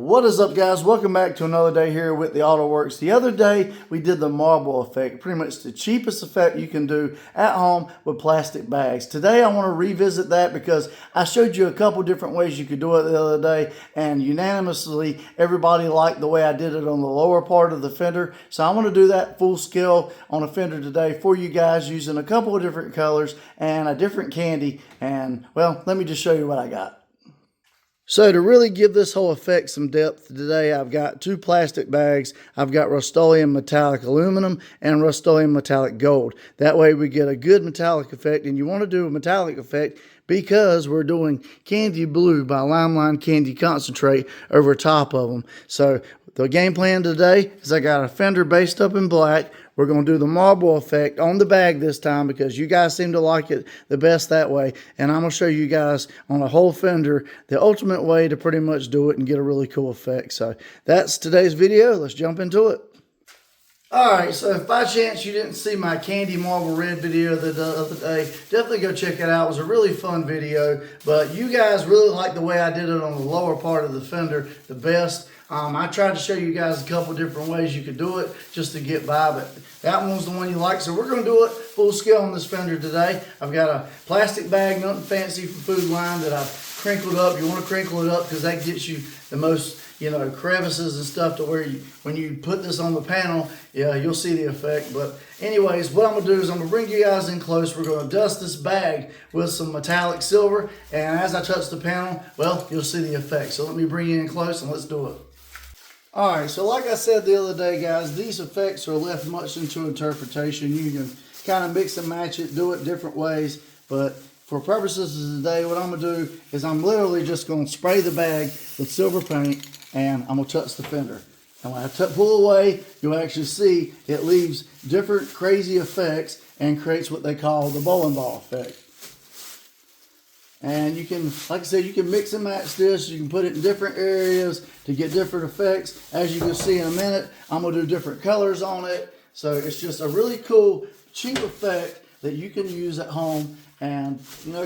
What is up, guys? Welcome back to another day here with Whitley Auto Works. The other day we did the marble effect, pretty much the cheapest effect you can do at home with plastic bags. Today I want to revisit that because I showed you a couple different ways you could do it the other day, and unanimously everybody liked the way I did it on the lower part of the fender. So I want to do that full scale on a fender today for you guys using a couple of different colors and a different candy. And well, let me just show you what I got. So to really give this whole effect some depth today, I've got two plastic bags. I've got Rustoleum metallic aluminum and Rustoleum metallic gold. That way we get a good metallic effect, and you want to do a metallic effect because we're doing Candy Blue by Limeline Candy Concentrate over top of them. So the game plan today is I got a fender based up in black. We're going to do the marble effect on the bag this time because you guys seem to like it the best that way. And I'm going to show you guys on a whole fender the ultimate way to pretty much do it and get a really cool effect. So that's today's video. Let's jump into it. Alright, so if by chance you didn't see my candy marble red video the other day, definitely go check it out. It was a really fun video, but you guys really like the way I did it on the lower part of the fender the best. I tried to show you guys a couple different ways you could do it just to get by, but that one was the one you like. So we're going to do it full scale on this fender today. I've got a plastic bag, nothing fancy from Food Line, that I've crinkled up. You want to crinkle it up because that gets you the most, crevices and stuff to where when you put this on the panel, yeah, you'll see the effect. But anyways, what I'm going to do is I'm going to bring you guys in close. We're going to dust this bag with some metallic silver, and as I touch the panel, well, you'll see the effect. So let me bring you in close and let's do it. Alright, so like I said the other day, guys, these effects are left much into interpretation. You can kind of mix and match it, do it different ways, but for purposes of today, what I'm going to do is I'm literally just going to spray the bag with silver paint, and I'm going to touch the fender. And when I pull away, you'll actually see it leaves different crazy effects and creates what they call the bowling ball effect. And you can, like I said, you can mix and match this. You can put it in different areas to get different effects. As you can see in a minute, I'm going to do different colors on it. So it's just a really cool, cheap effect that you can use at home and,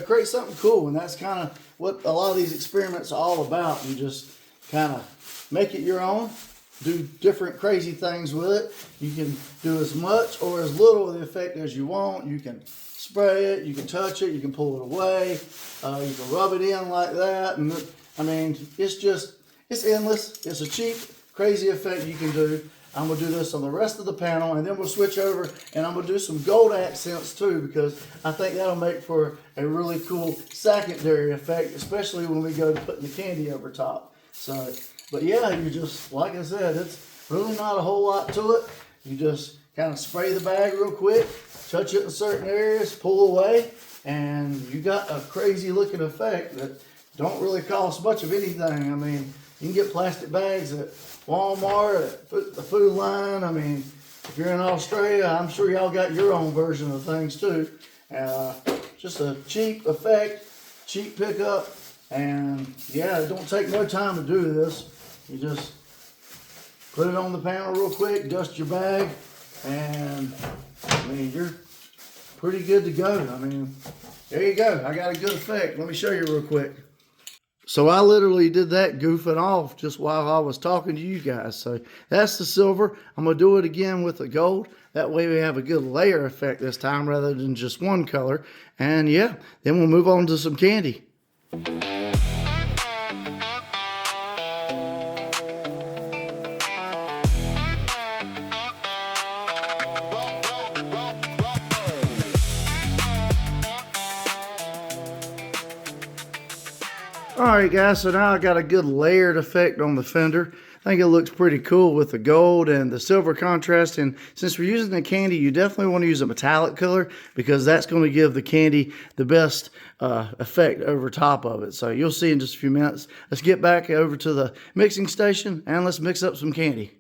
create something cool. And that's kind of what a lot of these experiments are all about. You just kind of make it your own, do different crazy things with it. You can do as much or as little of the effect as you want. You can spray it, you can touch it, you can pull it away, you can rub it in like that, and I mean, it's endless. It's a cheap, crazy effect you can do. I'm going to do this on the rest of the panel, and then we'll switch over, and I'm going to do some gold accents too, because I think that'll make for a really cool secondary effect, especially when we go to putting the candy over top. So, but yeah, you just, like I said, it's really not a whole lot to it. You just kind of spray the bag real quick, touch it in certain areas, pull away, and you got a crazy looking effect that don't really cost much of anything. I mean, you can get plastic bags at Walmart, at the Food Line. I mean, if you're in Australia, I'm sure y'all got your own version of things too. Just a cheap effect, cheap pickup, and yeah, it don't take no time to do this. You just put it on the panel real quick, dust your bag, and I mean, you're pretty good to go. I mean, there you go. I got a good effect. Let me show you real quick. So I literally did that goofing off just while I was talking to you guys. So that's the silver. I'm going to do it again with the gold. That way we have a good layer effect this time rather than just one color. And yeah, then we'll move on to some candy. Alright guys, so now I got a good layered effect on the fender. I think it looks pretty cool with the gold and the silver contrast, and since we're using the candy, you definitely want to use a metallic color because that's going to give the candy the best effect over top of it. So you'll see in just a few minutes. Let's get back over to the mixing station and let's mix up some candy.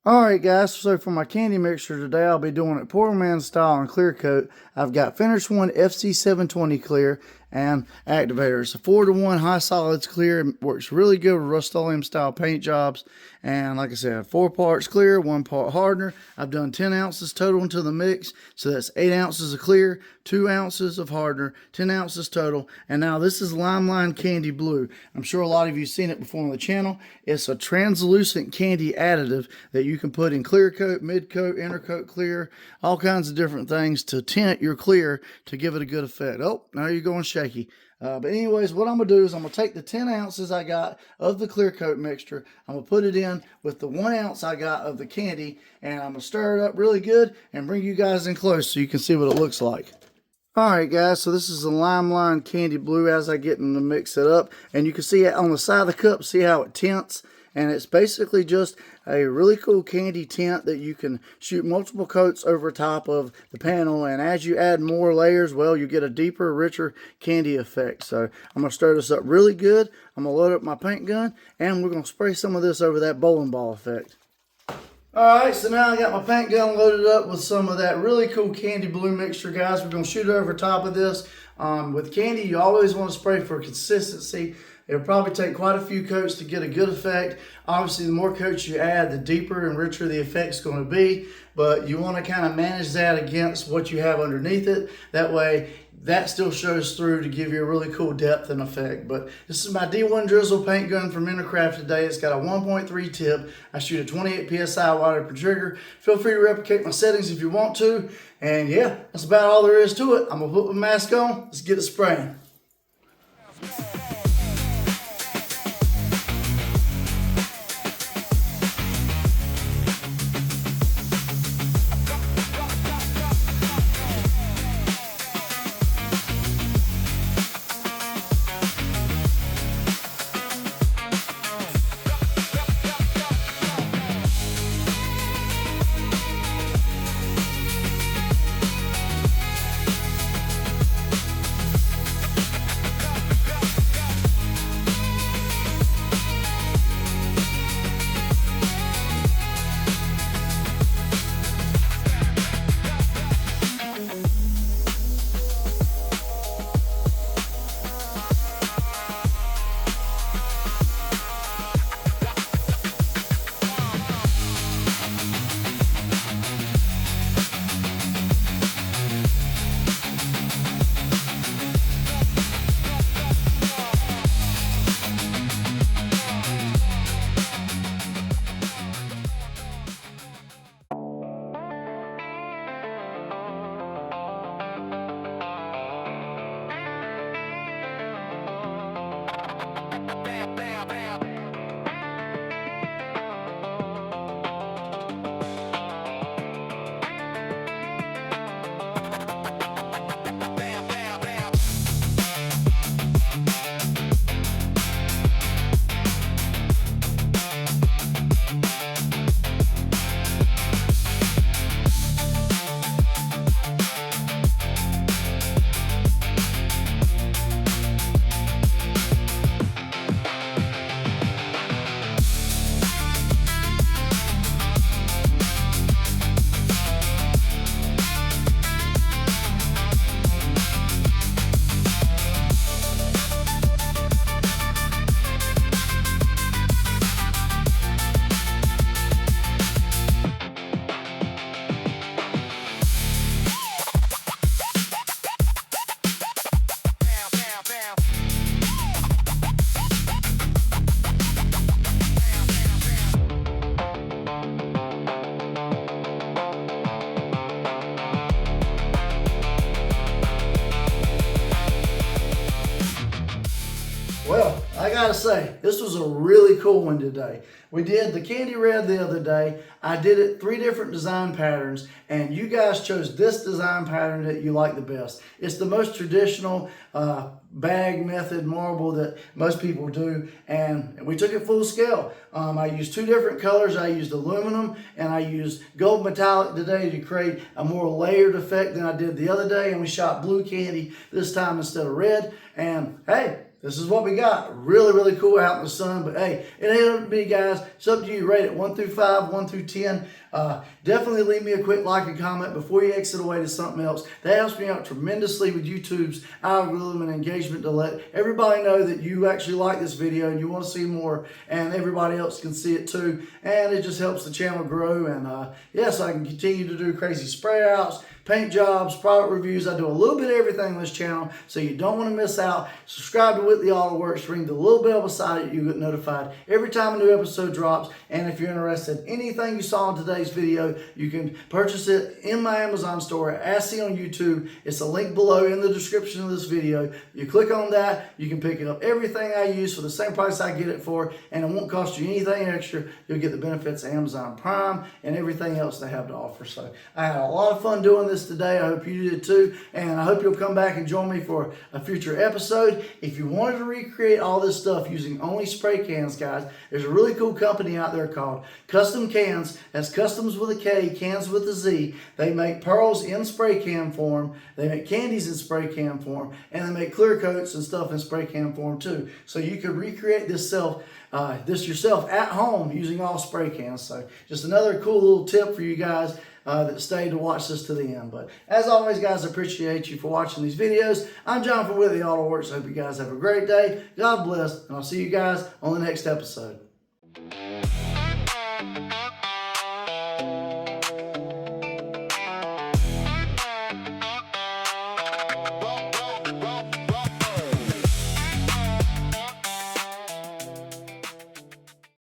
Alright guys, so for my candy mixture today, I'll be doing it poor man style on clear coat. I've got Finish One FC720 clear, and activator. It's a 4-to-1 high solids clear. It works really good with Rustoleum style paint jobs. And like I said, 4 parts clear, 1 part hardener. I've done 10 ounces total into the mix. So that's 8 ounces of clear, 2 ounces of hardener, 10 ounces total. And now this is Limelight Candy Blue. I'm sure a lot of you have seen it before on the channel. It's a translucent candy additive that you can put in clear coat, mid coat, intercoat clear, all kinds of different things to tint your clear to give it a good effect. Oh, now you're going shaky. But anyways, what I'm going to do is I'm going to take the 10 ounces I got of the clear coat mixture. I'm going to put it in with the 1 ounce I got of the candy. And I'm going to stir it up really good and bring you guys in close so you can see what it looks like. Alright guys, so this is the Limelight Candy Blue as I get them to mix it up. And you can see it on the side of the cup, see how it tints. And it's basically just a really cool candy tint that you can shoot multiple coats over top of the panel. And as you add more layers, well, you get a deeper, richer candy effect. So I'm going to stir this up really good. I'm going to load up my paint gun, and we're going to spray some of this over that bowling ball effect. Alright, so now I got my paint gun loaded up with some of that really cool candy blue mixture, guys. We're going to shoot it over top of this. With candy, you always want to spray for consistency. It'll probably take quite a few coats to get a good effect. Obviously, the more coats you add, the deeper and richer the effect's going to be. But you want to kind of manage that against what you have underneath it. That way, that still shows through to give you a really cool depth and effect. But this is my D1 Drizzle paint gun from Intercraft today. It's got a 1.3 tip. I shoot a 28 PSI water per trigger. Feel free to replicate my settings if you want to. And yeah, that's about all there is to it. I'm going to put my mask on. Let's get it spraying. Well, I gotta say, this was a really cool one today. We did the candy red the other day. I did it 3 different design patterns, and you guys chose this design pattern that you like the best. It's the most traditional bag method marble that most people do, and we took it full scale. I used 2 different colors. I used aluminum and I used gold metallic today to create a more layered effect than I did the other day, and we shot blue candy this time instead of red. And hey, this is what we got. Really, really cool out in the sun. But hey, it ain't up to me, guys. It's up to you. Rate it 1 through 5, 1 through 10. Definitely leave me a quick like and comment before you exit away to something else. That helps me out tremendously with YouTube's algorithm and engagement to let everybody know that you actually like this video and you want to see more, and everybody else can see it too. And it just helps the channel grow. And yes, I can continue to do crazy spray outs, paint jobs, product reviews. I do a little bit of everything on this channel, so you don't want to miss out. Subscribe to Whitley Auto Works, ring the little bell beside it. You get notified every time a new episode drops. And if you're interested in anything you saw in today's video, you can purchase it in my Amazon store at See on YouTube. It's a link below in the description of this video. You click on that, you can pick up everything I use for the same price I get it for, and it won't cost you anything extra. You'll get the benefits of Amazon Prime and everything else they have to offer. So I had a lot of fun doing this today. I hope you did too, and I hope you'll come back and join me for a future episode. If you wanted to recreate all this stuff using only spray cans, guys, there's a really cool company out there called Custom Cans. That's customs with a K, cans with a Z. They make pearls in spray can form, they make candies in spray can form, and they make clear coats and stuff in spray can form too. So you could recreate this yourself at home using all spray cans. So just another cool little tip for you guys that stayed to watch this to the end. But as always, guys, I appreciate you for watching these videos. I'm John from Whitley Auto Works. I hope you guys have a great day. God bless, and I'll see you guys on the next episode.